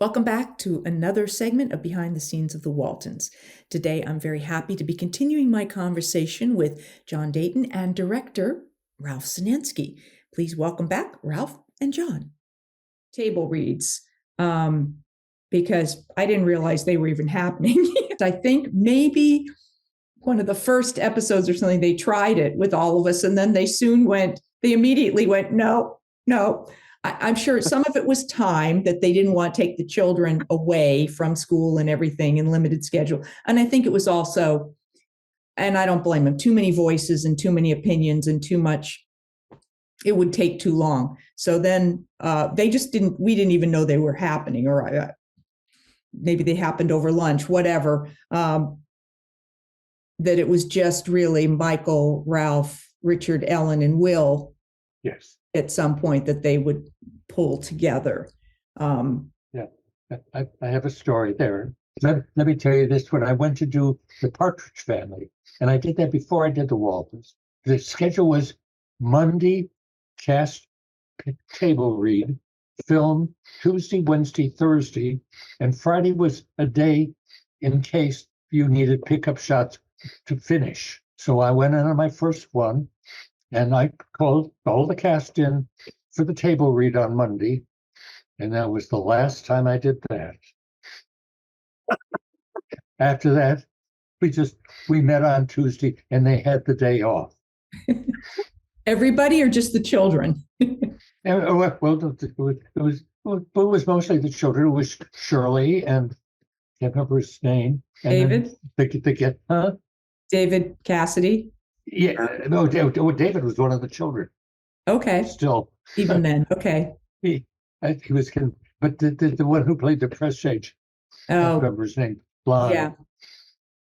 Welcome back to another segment of Behind the Scenes of the Waltons. Today, I'm very happy to be continuing my conversation with John Dayton and director Ralph Senensky. Please welcome back Ralph and John. Table reads, because I didn't realize they were even happening. I think maybe one of the first episodes or something, they tried it with all of us, and then they immediately went, no. I'm sure some of it was time that they didn't want to take the children away from school and everything in limited schedule. And I think it was also, and I don't blame them, too many voices and too many opinions and too much, it would take too long. So then we didn't even know they were happening, or maybe they happened over lunch, whatever. That it was just really Michael, Ralph, Richard, Ellen, and Will. Yes. At some point that they would pull together. Yeah, I have a story there. Let me tell you this. When I went to do the Partridge Family, and I did that before I did the Waltons, the schedule was Monday, cast table read, film, Tuesday, Wednesday, Thursday, and Friday was a day in case you needed pickup shots to finish. So I went in on my first one, and I called all the cast in for the table read on Monday, and that was the last time I did that. After that, we met on Tuesday, and they had the day off. Everybody, or just the children? Well, it was mostly the children. It was Shirley and I can't remember his name. And David? David Cassidy? Yeah, no, David was one of the children. Okay. Still. Even then, okay. He was, but the one who played the press agent, I don't remember his name, blonde. Yeah.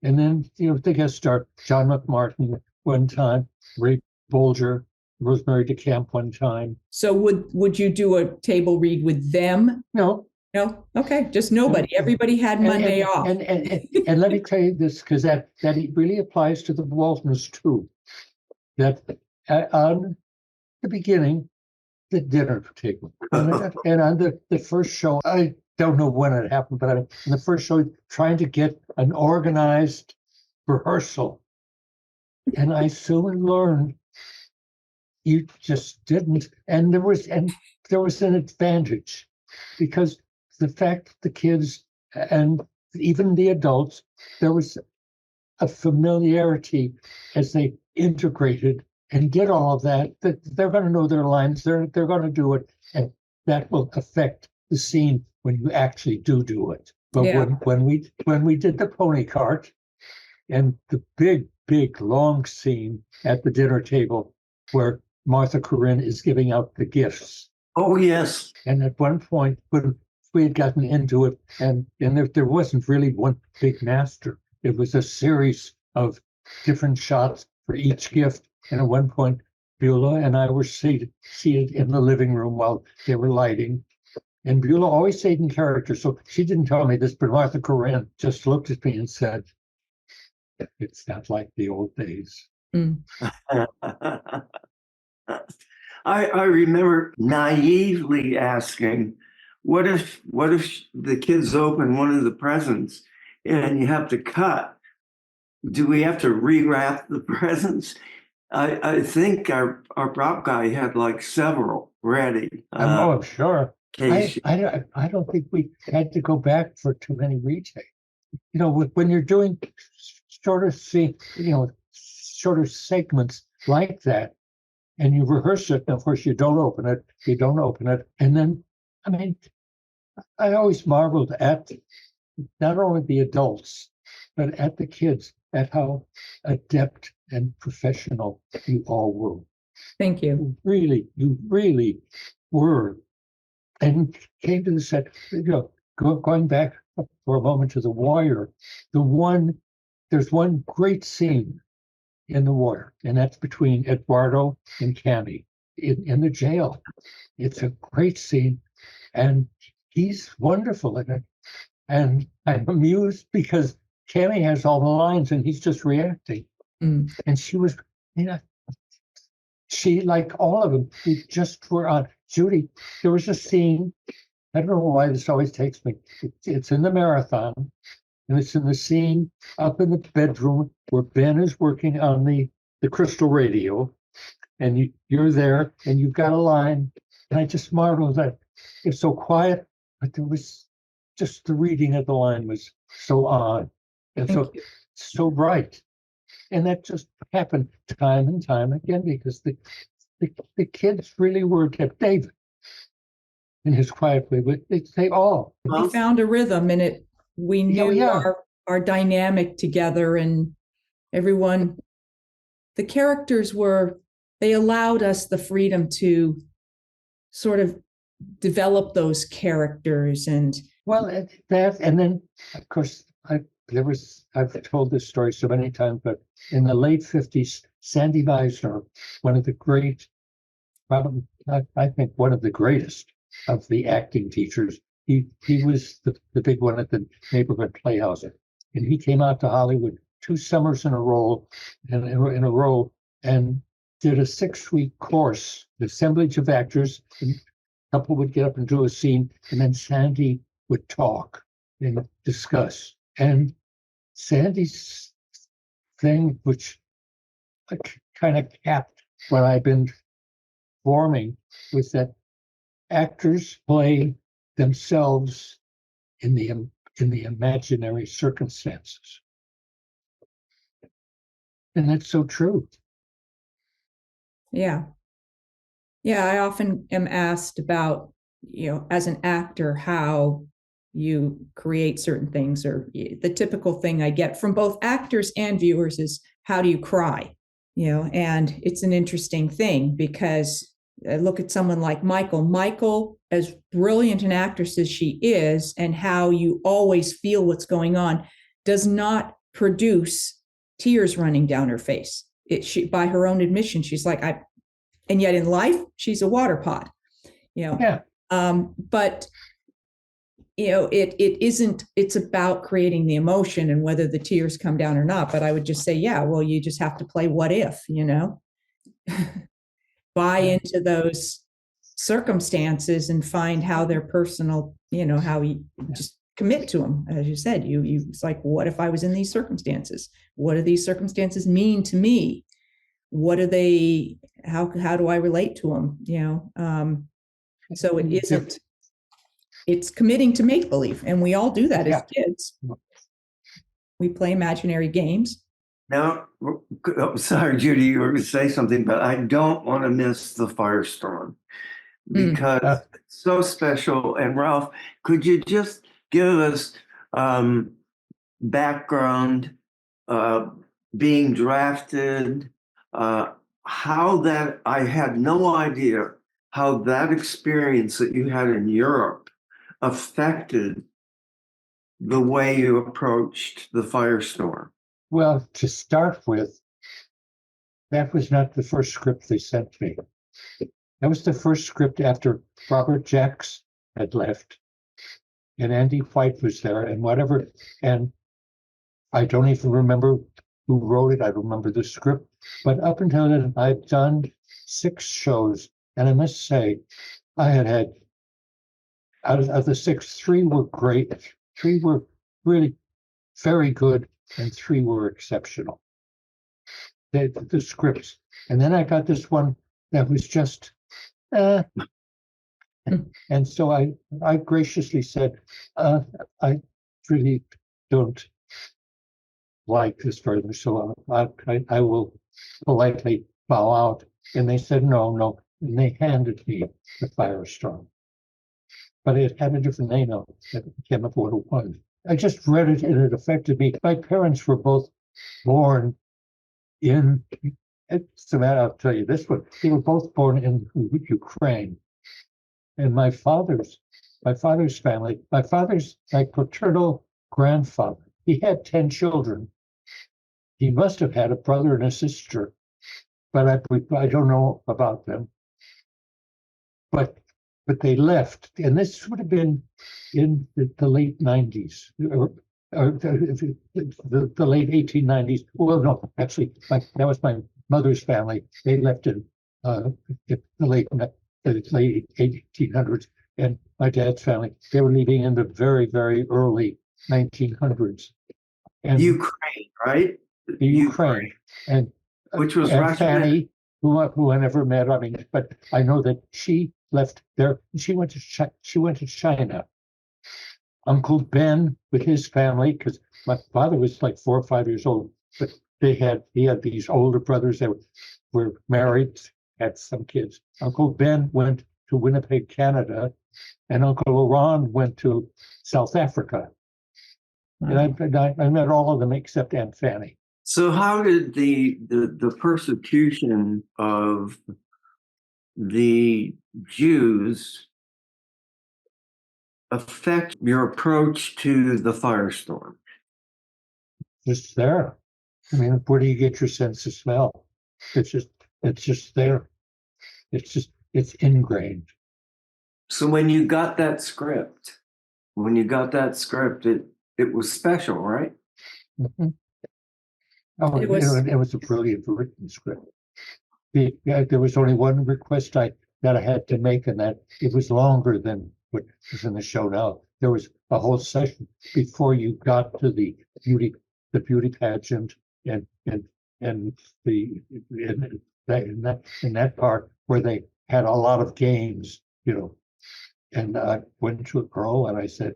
And then, the guest star, John McMartin one time, Ray Bolger, Rosemary DeCamp one time. So would you do a table read with them? No. No? Okay, just nobody. Everybody had Monday off. And let me tell you this, because that it really applies to the Waltons too. That on the beginning, the dinner table, and on the first show, I don't know when it happened, but in the first show, trying to get an organized rehearsal, and I soon learned you just didn't, and there was an advantage, because the fact the kids and even the adults, there was a familiarity as they integrated and did all of that they're going to know their lines, they're going to do it, and that will affect the scene when you actually do it. But yeah. when we did the pony cart and the big long scene at the dinner table where Martha Corinne is giving out the gifts. Oh yes. And at one point when we had gotten into it, and there wasn't really one big master. It was a series of different shots for each gift. And at one point, Beulah and I were seated in the living room while they were lighting. And Beulah always stayed in character, so she didn't tell me this, but Martha Corinne just looked at me and said, "It's not like the old days." Mm. I remember naively asking, what if the kids open one of the presents and you have to cut? Do we have to rewrap the presents? I think our prop guy had like several ready. I'm sure. I don't think we had to go back for too many retakes. When you're doing shorter segments like that, and you rehearse it, and of course you don't open it. And then, I always marveled at not only the adults, but at the kids, at how adept and professional you all were. Thank you. You really were. And came to the set, going back for a moment to The Wire, there's one great scene in The Wire, and that's between Eduardo and Cammy in the jail. It's a great scene, and he's wonderful in it. And I'm amused because Cammy has all the lines and he's just reacting. Mm. And she was, she, like all of them, we just were on. Judy, there was a scene I don't know why this always takes me. It's in the marathon, and it's in the scene up in the bedroom where Ben is working on the crystal radio, and you're there, and you've got a line, and I just marveled that it's so quiet, but there was just the reading of the line was so odd and so bright, and that just happened time and time again because the kids really were David in his quiet way, but they all. We found a rhythm, and we knew our dynamic together, and everyone, the characters they allowed us the freedom to sort of develop those characters. And that, and then of course I've told this story so many times, but in the late 50s, Sandy Meisner, one of the great, probably I think one of the greatest of the acting teachers, he was the big one at the neighborhood playhouse, and he came out to Hollywood 2 summers in a row, and did a 6-week course, the assemblage of actors, and a couple would get up and do a scene, and then Sandy would talk and discuss. And Sandy's thing, which kind of capped what I've been forming, was that actors play themselves in the imaginary circumstances. And that's so true. Yeah. I often am asked about, as an actor, how you create certain things, or the typical thing I get from both actors and viewers is, how do you cry? And it's an interesting thing because I look at someone like Michael, as brilliant an actress as she is, and how you always feel what's going on, does not produce tears running down her face. She, by her own admission, she's like, and yet in life, she's a water pot, Yeah. But it isn't, it's about creating the emotion and whether the tears come down or not. But I would just say, you just have to play what if, buy into those circumstances and find how they're personal, how you just commit to them. As you said, it's like, what if I was in these circumstances? What do these circumstances mean to me? What do they, how do I relate to them? So it isn't, it's committing to make believe. And we all do that as kids. We play imaginary games. Now, sorry, Judy, you were going to say something, but I don't want to miss the Firestorm because it's so special. And Ralph, could you just give us background, being drafted, how that, I had no idea how that experience that you had in Europe affected the way you approached the Firestorm. Well, to start with, that was not the first script they sent me. That was the first script after Robert Jacks had left and Andy White was there and whatever. And I don't even remember who wrote it. I remember the script. But up until then, I've done 6 shows. And I must say, I had out of the 6, 3 were great. 3 were really very good, and 3 were exceptional. The scripts. And then I got this one that was just, and so I graciously said, I really don't like this further, so I will politely bow out. And they said, no. And they handed me the Firestorm. But it had a different name on it. I can't remember what it was. I just read it and it affected me. My parents were both born in, I'll tell you this one, they were both born in Ukraine. And my father's family, my paternal grandfather, he had 10 children. He must have had a brother and a sister, but I don't know about them. But they left, and this would have been in the late 90s, or the late 1890s. Well, no, actually, that was my mother's family. They left in the late 1800s, and my dad's family, they were leaving in the very, very early 1900s. And Ukraine, right? the Ukraine. And, Which was and Russian. Fanny, who I never met, I mean, but I know that she left there. She went to China. Uncle Ben with his family, because my father was like 4 or 5 years old, but he had these older brothers that were married, had some kids. Uncle Ben went to Winnipeg, Canada, and Uncle Oran went to South Africa. And I met all of them except Aunt Fanny. So how did the persecution of the Jews affect your approach to the Firestorm? Just there. I mean, where do you get your sense of smell? It's just there. It's ingrained. So when you got that script, it was special, right? Mm-hmm. Oh, It was- it was a brilliant written script. There was only one request that I had to make, and that it was longer than what is in the show now. There was a whole session before you got to the beauty pageant and the in that part where they had a lot of games, And I went to a girl and I said,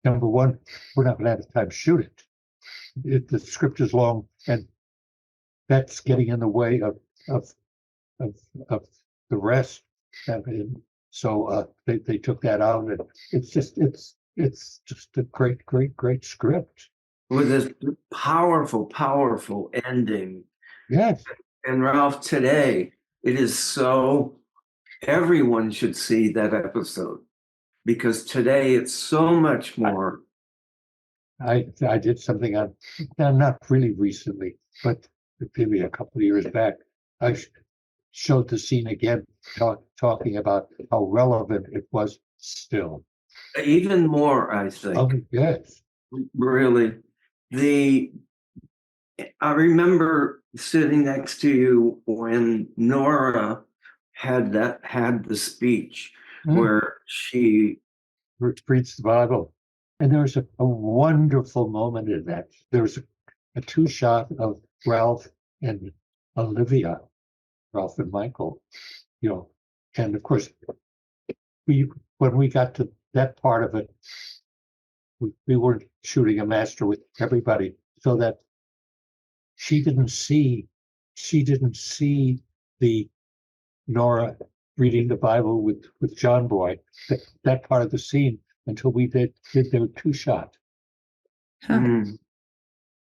number one, we're not going to have time to shoot it. The script is long, and that's getting in the way of the rest. So they took that out, and it's just a great script with this powerful ending. Yes, And Ralph, today it is so everyone should see that episode, because today it's so much more. I did something on not really recently, but maybe a couple of years back. I showed the scene again, talking about how relevant it was still. Even more, I think. Oh, yes. Really. I remember sitting next to you when Nora had the speech where she reads the Bible. And there was a wonderful moment in that. There was a two-shot of Ralph and Olivia, Ralph and Michael, and of course, when we got to that part of it, we weren't shooting a master with everybody, so that she didn't see the Nora reading the Bible with John Boy, that part of the scene, until we did their two-shot. Huh.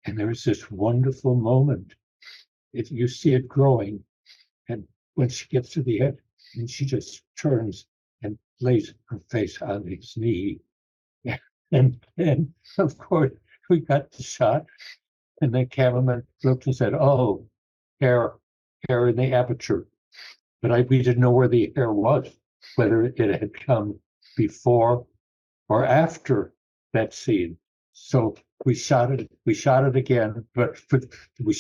And there was this wonderful moment. You see it growing, and when she gets to the end, and she just turns and lays her face on his knee. And of course, we got the shot, and the cameraman looked and said, "Oh, hair in the aperture." But we didn't know where the hair was, whether it had come before or after that scene. So we shot it again, but we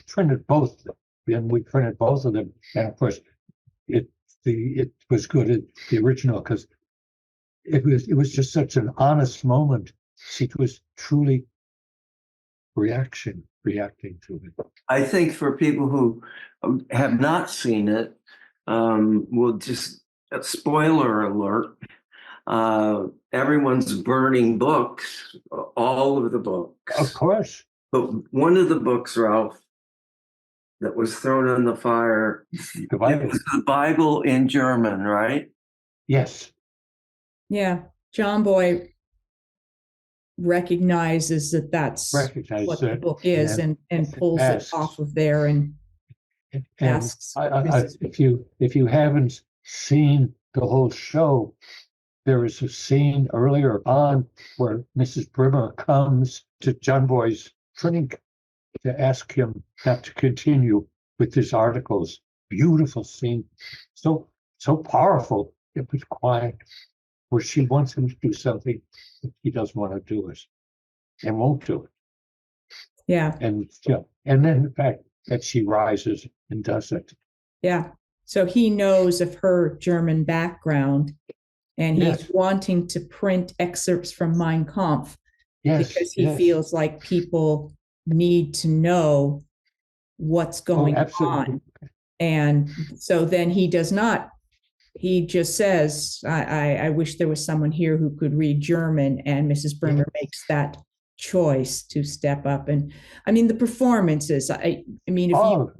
printed both, and we printed both of them. And of course, it was good at the original, because it was just such an honest moment. It was truly reacting to it. I think for people who have not seen it, we'll just spoiler alert. Everyone's burning books, all of the books. Of course. But one of the books, Ralph, that was thrown in the fire, The Bible. it was the Bible in German, right? Yes. Yeah. John Boy recognizes that's what the book is, and pulls it off of there and asks. If you haven't seen the whole show, there is a scene earlier on where Mrs. Brimmer comes to John Boy's drink to ask him not to continue with his articles. Beautiful scene, so powerful. It was quiet, where she wants him to do something, but he doesn't want to do it and won't do it. Yeah. And then the fact that she rises and does it. Yeah. So he knows of her German background, and he's Yes. wanting to print excerpts from Mein Kampf Yes. because he yes. feels like people need to know what's going absolutely. on. And so then he does not, he just says, I wish there was someone here who could read German, and Mrs. Bringer makes that choice to step up. And I mean, the performances, I mean, if you,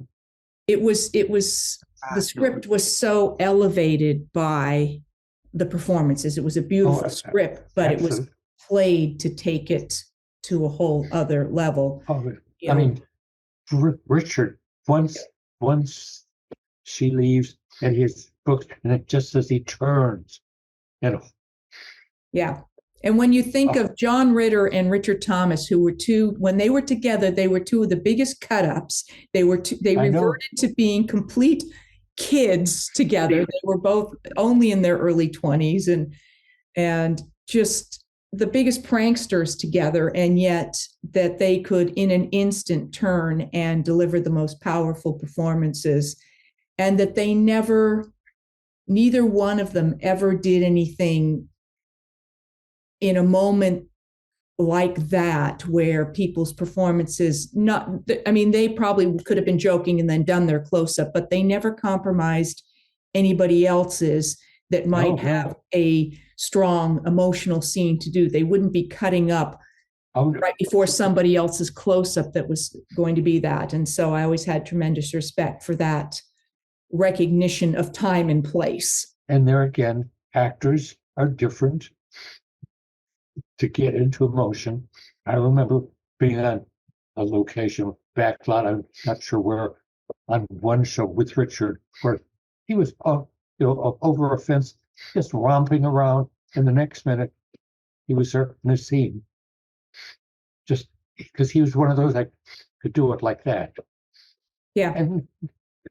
it was the script was so elevated by the performances. It was a beautiful script, but it was played to take it to a whole other level. I mean, Richard, once she leaves and his book, and it just as he turns, Yeah. And when you think of John Ritter and Richard Thomas, who were two, when they were together, they were two of the biggest cut-ups. They reverted to being complete kids together. They were both only in their early 20s and just the biggest pranksters together, and yet that they could in an instant turn and deliver the most powerful performances, and that they neither one of them ever did anything in a moment like that where people's performances they probably could have been joking and then done their close-up, but they never compromised anybody else's that might have a strong emotional scene to do. They wouldn't be cutting up right before somebody else's close-up that was going to be that. And so I always had tremendous respect for that recognition of time and place. And there again, actors are different to get into emotion. I remember being on a location backlot, I'm not sure where, on one show with Richard, where he was over a fence, just romping around, and the next minute he was there in a scene. Just because he was one of those that could do it like that. Yeah. And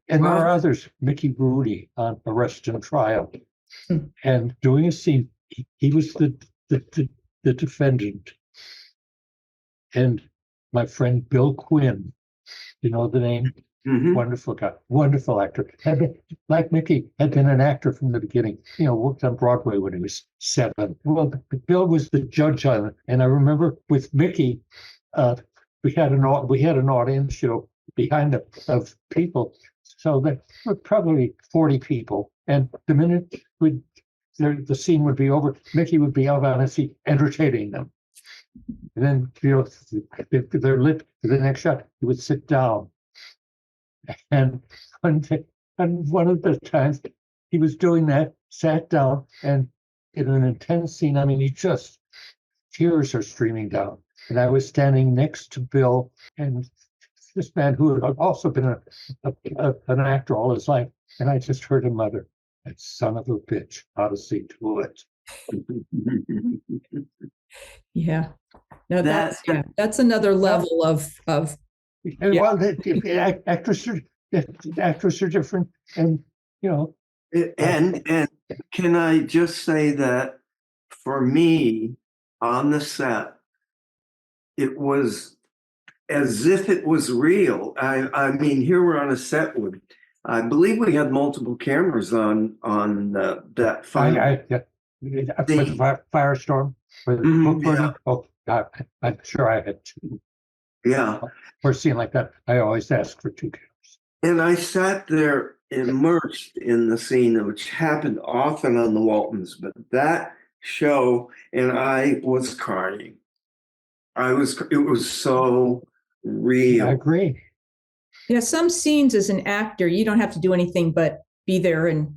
there are others, Mickey Rooney on Arrest and Trial, and doing a scene, he was the defendant. And my friend Bill Quinn, you know the name? Mm-hmm. Wonderful guy, wonderful actor. Had been, like Mickey, had been an actor from the beginning. Worked on Broadway when he was 7. Well, Bill was the judge on it, and I remember with Mickey, we had an audience show behind of people, so that were probably 40 people. And the minute the scene would be over, Mickey would be out on his seat entertaining them. And then, if they're lit for the next shot, he would sit down. And one of the times he was doing that, sat down, and in an intense scene, I mean, tears are streaming down. And I was standing next to Bill, and this man who had also been an actor all his life, and I just heard him mutter, "That son of a bitch, ought to see to it." Yeah. No, that's another level of well, actors are different, and and can I just say that for me on the set, it was as if it was real. I mean, here we're on a set with, I believe we had multiple cameras on that final. With Firestorm. I'm sure I had 2. Yeah. For a scene like that, I always ask for 2 cameras. And I sat there immersed in the scene, which happened often on the Waltons, but that show, and I was crying. It was so real. I agree. Some scenes as an actor, you don't have to do anything but be there and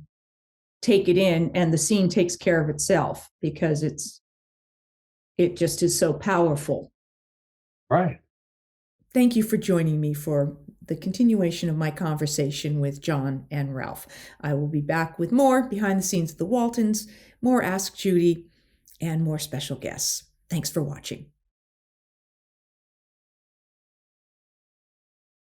take it in, and the scene takes care of itself because it just is so powerful. Right. Thank you for joining me for the continuation of my conversation with John and Ralph. I will be back with more behind the scenes of the Waltons, more Ask Judy, and more special guests. Thanks for watching.